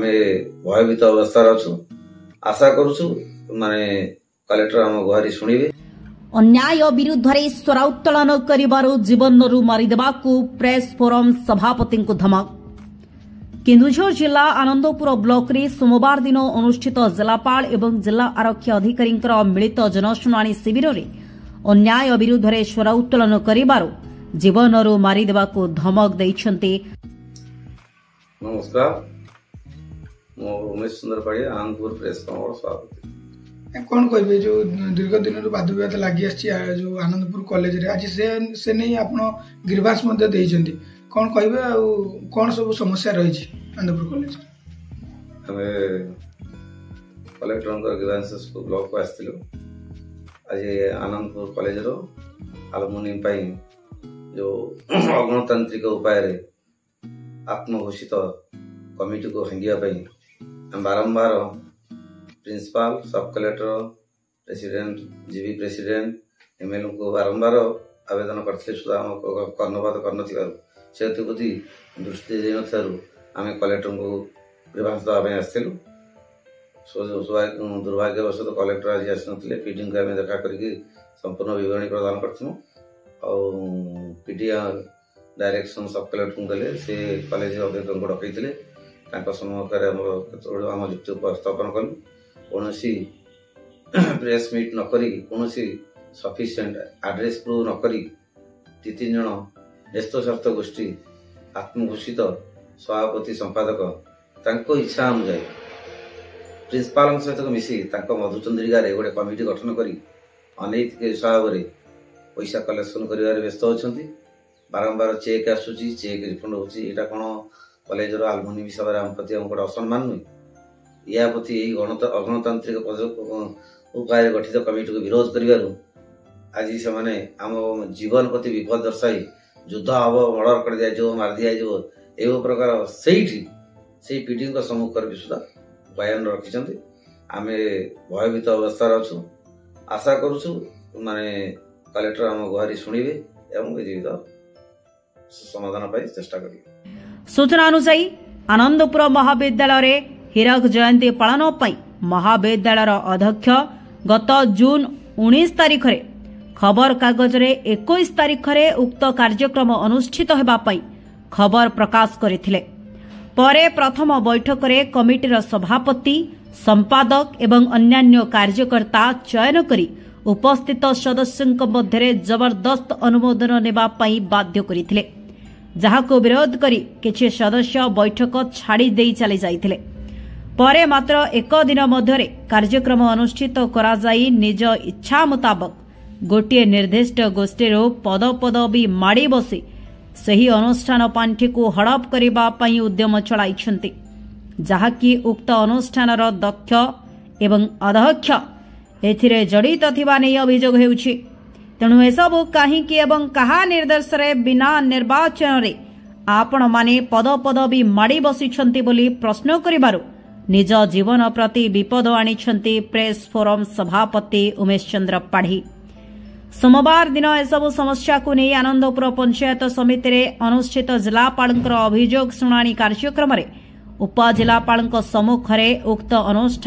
आमे भयभीत अवस्था अच्छु आशा करूछु माने कलेक्टर आम गुहारी शुणिबे। अन्याय विरुद्ध रे स्वर उत्तोलन करिबारु जीवनरु मारिदेबाकू प्रेस फोरम सभापति को धमक। केन्दुझर जिला आनंदपुर ब्लॉक रे सोमवार दिन अनुष्ठित जिलापाल एवं जिला आरक्षी अधिकारी मिलित जनशुणाणी शिविर रे अन्याय विरुद्ध रे स्वर उत्तोलन करिबारु जीवनरु मारिदेबाकू धमक दैछन्ते। नमस्कार, मो उमेश सुंदर पाड़िया आनंदपुर प्रेस फोरम सभापति। कौन कहे जो दीर्घ दिन वाद विवाद लगी जो आनंदपुर कॉलेज रे आज से नहीं आप गिरबास कौन कहे कौन सब समस्या रही आनंदपुर कॉलेज? कलेक्टर गिरबास ब्लॉक को आसलु आज आनंदपुर कॉलेज रो आलुमिनी जो अगणतांत्रिक उपाय आत्मघोषित कमिटी को भांगा बारंबार प्रिंसिपल सब collector president GB president MLA को बारंबार आवेदन करते सुधा कर्णपात करती दृष्टि देनु आम कलेक्टर को ग्रीवांस देवाई आसलु। दुर्भाग्यवश कलेक्टर आज आसने पीडी को आम देखा करके संपूर्ण विवरणी प्रदान करूँ पीडी डायरेक्शन सब कलेक्टर को देले से कॉलेज अध्यक्ष को डकई सम्मुखें आम युक्ति उपस्थापन कलु कौन प्रेस मीट नक सफिशिएंट एड्रेस प्रूव नक तीन जन न्यस्त स्वार्थ गोष्ठी आत्मघोषित सभापति संपादक इच्छा अनुजाई प्रिंसिपाल सहित मिसी मधुचंद्रिका गोटे कमिटी गठन कर अनैतिक हिसाब से पैसा कलेक्शन कर व्यस्त अच्छा बारंबार चेक आसूची चेक रिफंड होता कौन कॉलेज आलुमिनी हिसाब से आम प्रति गोटे असम्मान नुहे या प्रति अगणतांत्रिक उपाय गठित कमिटी को विरोध कर आज से आम जीवन प्रति विपद दर्शाई युद्ध हम मर्डर कर दिया मार दिया एवं प्रकार से पीडी सम्मुखें भी सुधा बयान रखिंट आम भयभीत अवस्था अच्छु आशा करूछु माने कलेक्टर आम गुहारी शुणिबे एवं विधिविध समाधान पाई चेष्टा करिवे। सूचना अनुसार आनंदपुर महाविद्यालय हीरक जयंती पालन पर महाविद्यालय अध्यक्ष गत जून 19 तारिख रे खबर कागज रे 21 तारिख रे उक्त कार्यक्रम अनुष्ठित हेबा पई खबर प्रकाश करथिले। परे प्रथम बैठक रे कमिटीर सभापति संपादक एवं अन्यान्य कार्यकर्ता चयन करी उपस्थित सदस्यंक मध्य जबरदस्त अनुमोदन नेबा पई बाध्य करिथिले, जहाको विरोध करी किछि सदस्य बैठक छाड़ी देई चली जाइथिले। परे मात्र एक दिन मध्य कार्यक्रम अनुष्ठित करा जाई निज इच्छा मुताबक गोटे निर्दिष्ट गोष्ठी पद पदवी माड़ी बसी सही अनुष्ठान पांठी को हड़प करबा पई उद्यम चलाइछन्ति, जहाकी उक्त अनुष्ठानर दक्ष एवं अध्यक्ष एथिरे जड़ित थिबा नै अभियोग हेउछि। तेणु एसबु काहीकि एवं कहा निर्देश रे बिना निर्वाचन रे आपण माने पद पदवी माड़ी बसिछन्ति बोली प्रश्न करिबारु निज जीवन प्रति विपद आनिछन्ति प्रेस फोरम सभापति उमेश चंद्र पाढ़ी। सोमवार दिन एसबु समस्या को नहीं आनंदपुर पंचायत समिति रे अनुष्ठित जिलापालंकर अभियोग शुणाणी कार्यक्रम रे उपजिलापालंक सम्मुखरे उक्त अनुष्ठान